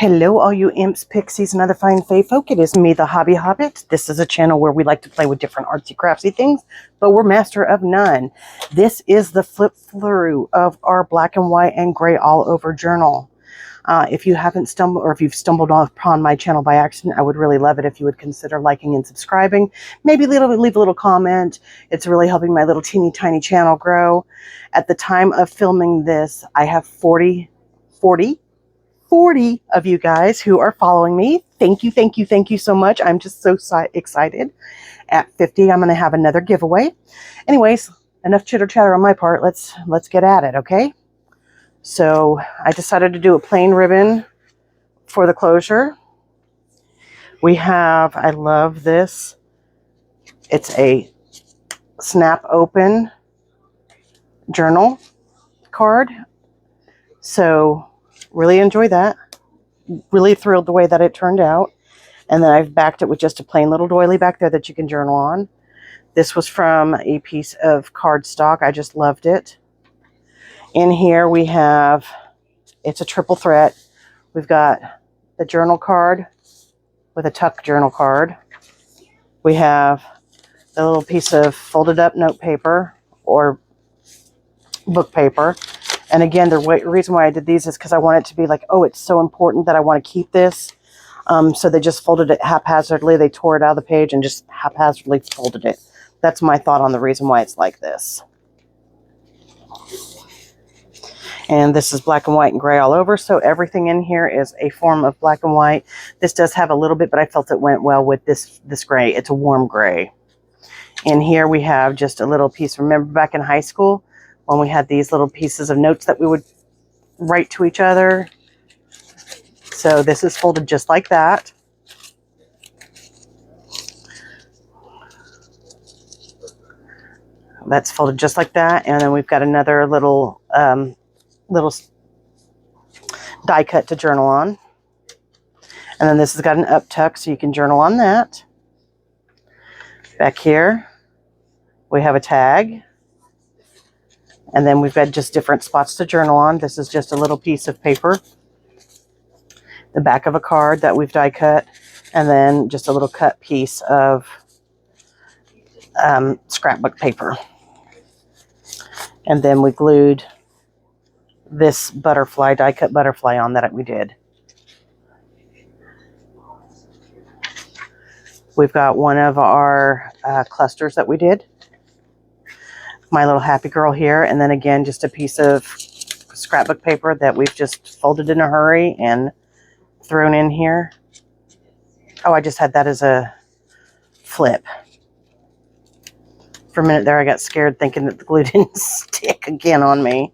Hello, all you imps, pixies, and other fine fae folk. It is me, the Hobby Hobbit. This is a channel where we like to play with different artsy craftsy things, but we're master of none. This is the flip through of our black and white and gray all over journal. If you haven't stumbled, or if you've stumbled upon my channel by accident, I would really love it if you would consider liking and subscribing. Maybe leave a little comment. It's really helping my little teeny tiny channel grow. At the time of filming this, I have 40 of you guys who are following me. Thank you so much. I'm just so excited. At 50, I'm going to have another giveaway. Anyways, enough chitter chatter on my part. Let's get at it, okay? So I decided to do a plain ribbon for the closure. We have, I love this. It's a snap open journal card. So really enjoy that. Really thrilled the way that it turned out. And then I've backed it with just a plain little doily back there that you can journal on. This was from a piece of cardstock. I just loved it. In here we have, it's a triple threat. We've got the journal card with a tuck journal card. We have a little piece of folded up note paper or book paper. And again, the reason why I did these is because I want it to be like, oh, it's so important that I want to keep this. So they just folded it haphazardly. They tore it out of the page and just haphazardly folded it. That's my thought on the reason why it's like this. And this is black and white and gray all over. So everything in here is a form of black and white. This does have a little bit, but I felt it went well with this gray. It's a warm gray. In here we have just a little piece. Remember back in high school when we had these little pieces of notes that we would write to each other? So this is folded just like that. That's folded just like that. And then we've got another little die cut to journal on. And then this has got an up tuck, so you can journal on that. Back here, we have a tag. And then we've got just different spots to journal on. This is just a little piece of paper. The back of a card that we've die cut. And then just a little cut piece of scrapbook paper. And then we glued this butterfly, die cut butterfly on that we did. We've got one of our clusters that we did. My little happy girl here. And then again, just a piece of scrapbook paper that we've just folded in a hurry and thrown in here. Oh, I just had that as a flip. For a minute there, I got scared thinking that the glue didn't stick again on me.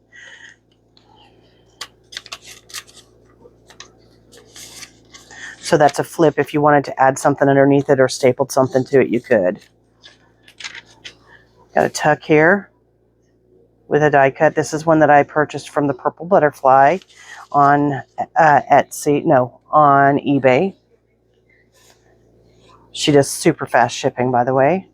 So that's a flip. If you wanted to add something underneath it or stapled something to it, you could. Got a tuck here with a die cut. This is one that I purchased from the Purple Butterfly on Etsy, no, on eBay. She does super fast shipping, by the way.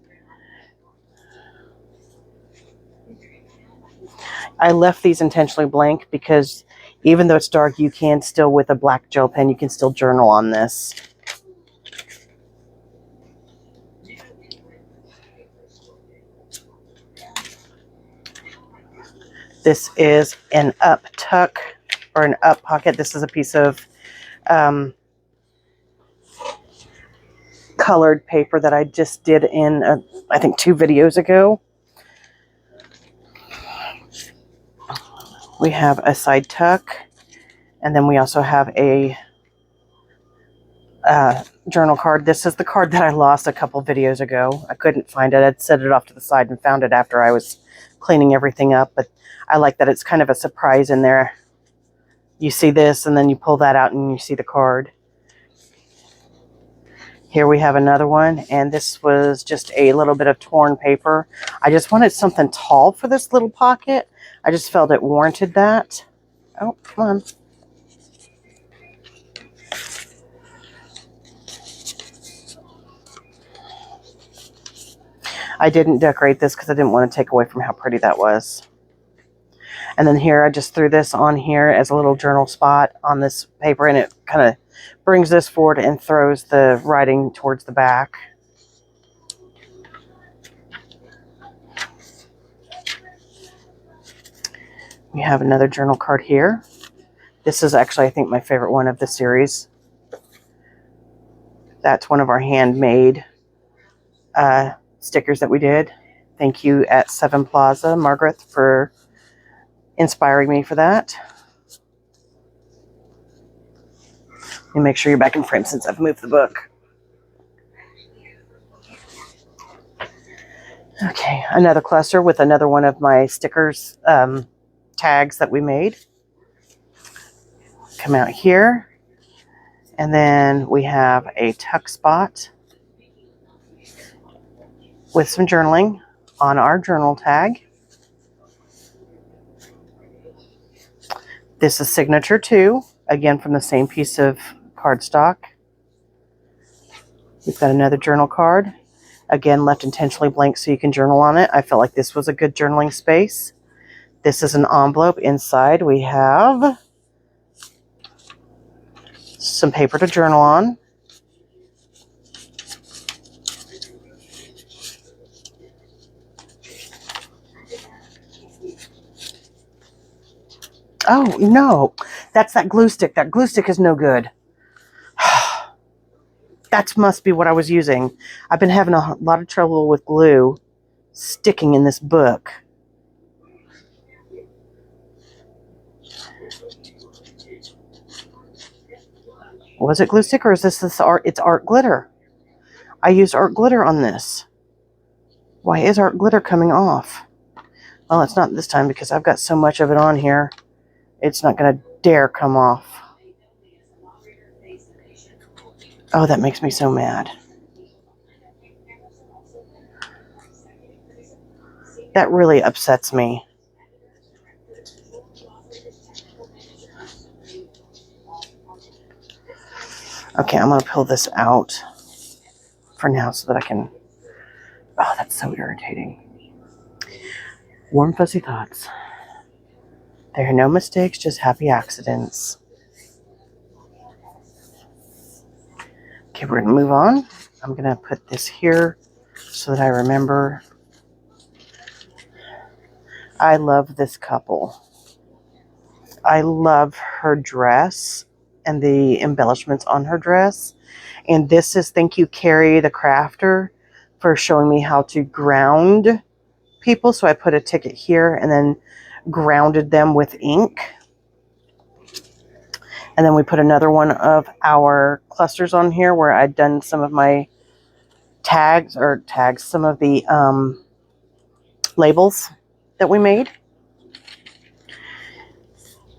I left these intentionally blank because even though it's dark, you can still, with a black gel pen, you can still journal on this. This is an up tuck or an up pocket. This is a piece of colored paper that I just did in, I think, 2 videos ago. We have a side tuck, and then we also have a journal card. This is the card that I lost a couple videos ago. I couldn't find it. I'd set it off to the side and found it after I was cleaning everything up, but I like that it's kind of a surprise in there. You see this, and then you pull that out and you see the card. Here we have another one, and this was just a little bit of torn paper. I just wanted something tall for this little pocket. I just felt it warranted that. Oh, come on. I didn't decorate this because I didn't want to take away from how pretty that was. And then here, I just threw this on here as a little journal spot on this paper, and it kind of brings this forward and throws the writing towards the back. We have another journal card here. This is actually, I think, my favorite one of the series. That's one of our handmade stickers that we did. Thank you at Seven Plaza, Margaret, for inspiring me for that. And make sure you're back in frame since I've moved the book. Okay, another cluster with another one of my stickers, tags that we made. Come out here, and then we have a tuck spot with some journaling on our journal tag. This is signature 2, again from the same piece of cardstock. We've got another journal card, again left intentionally blank so you can journal on it. I felt like this was a good journaling space. This is an envelope. Inside we have some paper to journal on. Oh, no, that's that glue stick. That glue stick is no good. That must be what I was using. I've been having a lot of trouble with glue sticking in this book. Was it glue stick or is this art? It's art glitter. I used art glitter on this. Why is art glitter coming off? Well, it's not this time because I've got so much of it on here. It's not going to dare come off. Oh, that makes me so mad. That really upsets me. Okay, I'm going to pull this out for now so that I can... Oh, that's so irritating. Warm, fuzzy thoughts. There are no mistakes, just happy accidents. Okay, we're going to move on. I'm going to put this here so that I remember. I love this couple. I love her dress and the embellishments on her dress. And this is thank you, Carrie the crafter, for showing me how to ground people. So I put a ticket here and then grounded them with ink. And then we put another one of our clusters on here where I'd done some of my some of the labels that we made.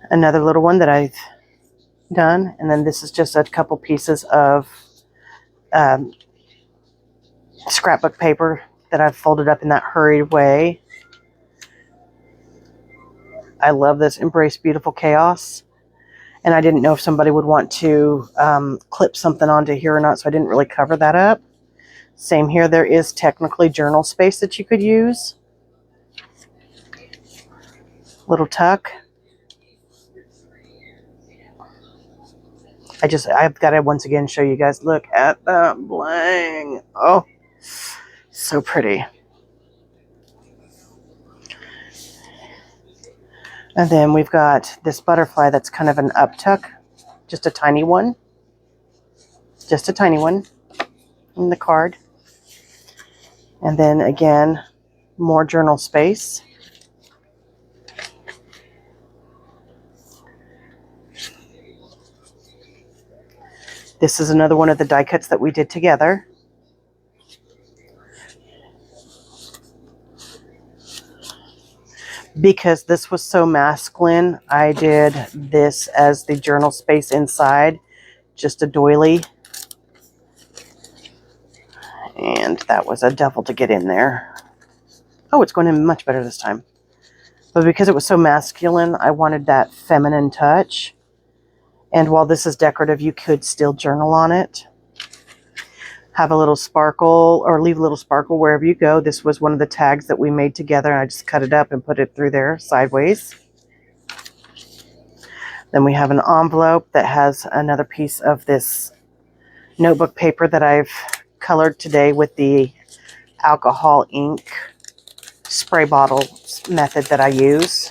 Another little one that I've done. And then this is just a couple pieces of scrapbook paper that I've folded up in that hurried way. I love this Embrace Beautiful Chaos. And I didn't know if somebody would want to clip something onto here or not, so I didn't really cover that up. Same here, there is technically journal space that you could use. Little tuck. I've got to once again show you guys, look at that bling. Oh, so pretty. And then we've got this butterfly that's kind of an up tuck, just a tiny one. Just a tiny one in the card. And then again, more journal space. This is another one of the die cuts that we did together. Because this was so masculine, I did this as the journal space inside, just a doily. And that was a devil to get in there. Oh, it's going in much better this time. But because it was so masculine, I wanted that feminine touch. And while this is decorative, you could still journal on it. Have a little sparkle, or leave a little sparkle wherever you go. This was one of the tags that we made together, and I just cut it up and put it through there sideways. Then we have an envelope that has another piece of this notebook paper that I've colored today with the alcohol ink spray bottle method that I use.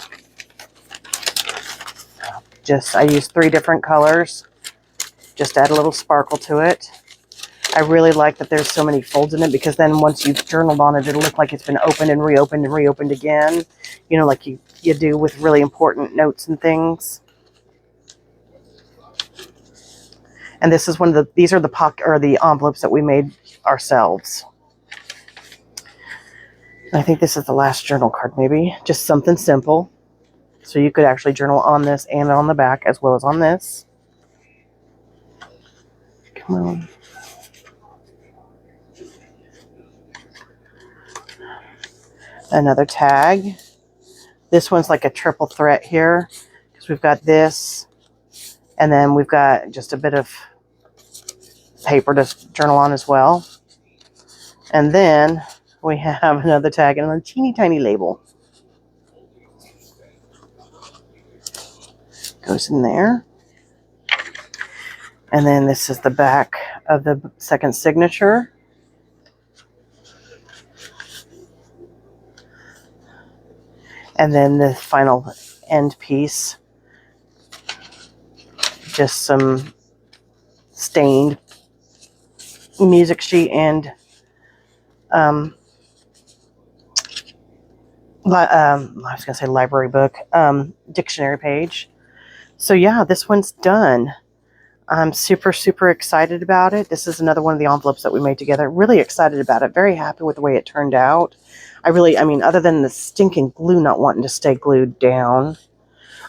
I use 3 different colors, just add a little sparkle to it. I really like that there's so many folds in it, because then once you've journaled on it, it'll look like it's been opened and reopened again, you know, like you do with really important notes and things. And this is these are the envelopes that we made ourselves. I think this is the last journal card, maybe. Just something simple. So you could actually journal on this and on the back as well as on this. Come on. Another tag. This one's like a triple threat here, because we've got this, and then we've got just a bit of paper to journal on as well. And then we have another tag and a teeny tiny label. Goes in there. And then this is the back of the second signature. And then the final end piece, just some stained music sheet and I was going to say library book, dictionary page. So yeah, this one's done. I'm super, super excited about it. This is another one of the envelopes that we made together. Really excited about it. Very happy with the way it turned out. I mean, other than the stinking glue not wanting to stay glued down,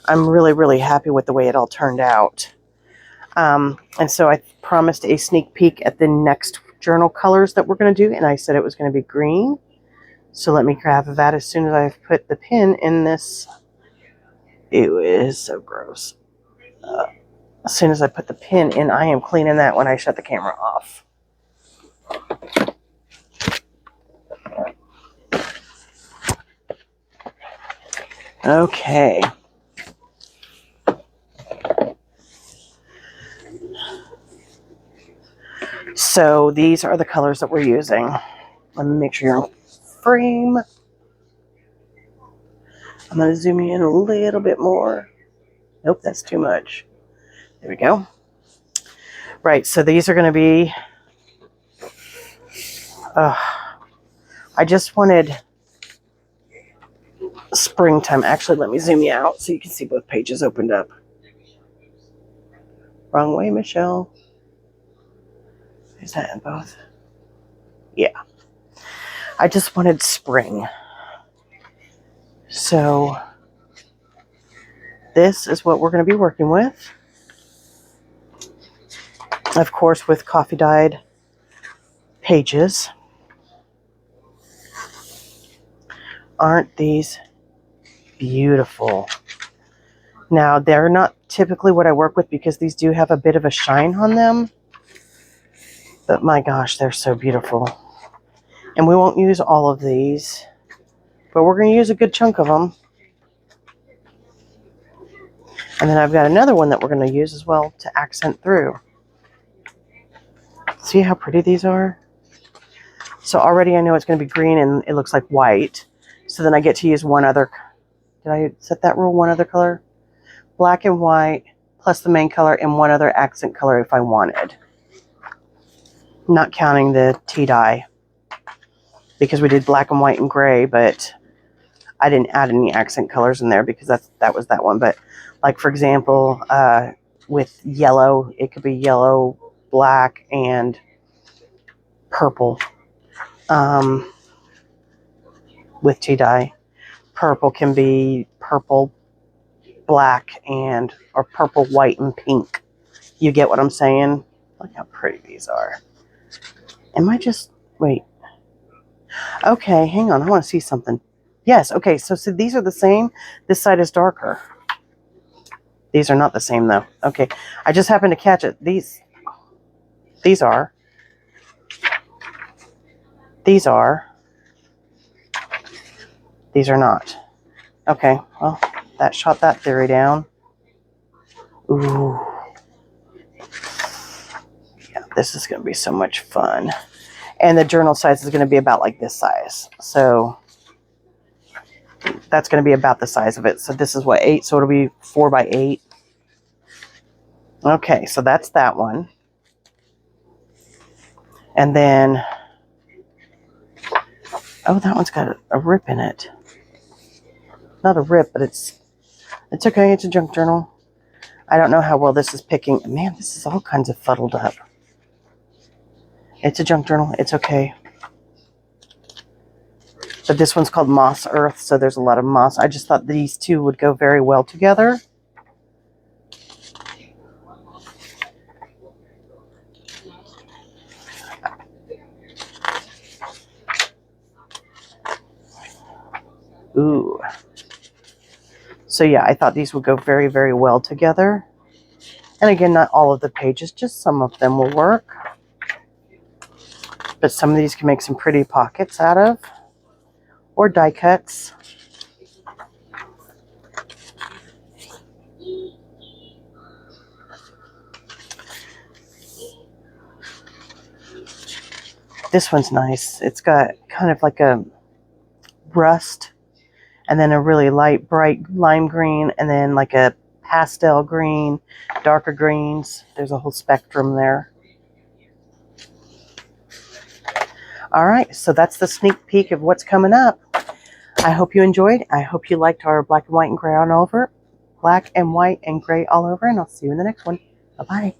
I'm really, really happy with the way it all turned out. And so I promised a sneak peek at the next journal colors that we're going to do, and I said it was going to be green. So let me grab that as soon as I've put the pin in this. It is so gross. As soon as I put the pin in, I am cleaning that when I shut the camera off. Okay. So these are the colors that we're using. Let me make sure you're in frame. I'm going to zoom you in a little bit more. Nope, that's too much. There we go. Right, so these are going to be... I just wanted springtime. Actually, let me zoom you out so you can see both pages opened up. Wrong way, Michelle. Is that in both? Yeah. I just wanted spring. So this is what we're going to be working with. Of course, with coffee dyed pages. Aren't these beautiful? Now, they're not typically what I work with because these do have a bit of a shine on them. But my gosh, they're so beautiful. And we won't use all of these, but we're going to use a good chunk of them. And then I've got another one that we're going to use as well to accent through. See how pretty these are? So already I know it's going to be green and it looks like white. So then I get to use one other. Did I set that rule? One other color? Black and white plus the main color and one other accent color if I wanted. Not counting the tea dye, because we did black and white and gray, but I didn't add any accent colors in there because that was that one. But like, for example, with yellow, it could be yellow, black, and purple. With tea dye, purple can be purple, black, or purple, white, and pink. You get what I'm saying? Look how pretty these are. Am I just... Wait. Okay, hang on. I want to see something. Yes, okay. So these are the same. This side is darker. These are not the same, though. Okay. I just happened to catch it. These are. These are. These are not. Okay. Well, that shot that theory down. Ooh. Yeah, this is going to be so much fun. And the journal size is going to be about like this size. So that's going to be about the size of it. So this is what, 8? So it'll be 4 by 8. Okay, so that's that one. And then, oh, that one's got a rip in it. Not a rip, but it's okay. It's a junk journal. I don't know how well this is picking. Man, this is all kinds of fuddled up. It's a junk journal. It's okay. But this one's called Moss Earth, so there's a lot of moss. I just thought these two would go very well together. Ooh. So yeah, I thought these would go very, very well together. And again, not all of the pages, just some of them will work. But some of these can make some pretty pockets out of, or die cuts. This one's nice. It's got kind of like a rust, and then a really light, bright lime green, and then like a pastel green, darker greens. There's a whole spectrum there. All right, so that's the sneak peek of what's coming up. I hope you enjoyed. I hope you liked our black and white and gray all over. Black and white and gray all over, and I'll see you in the next one. Bye-bye.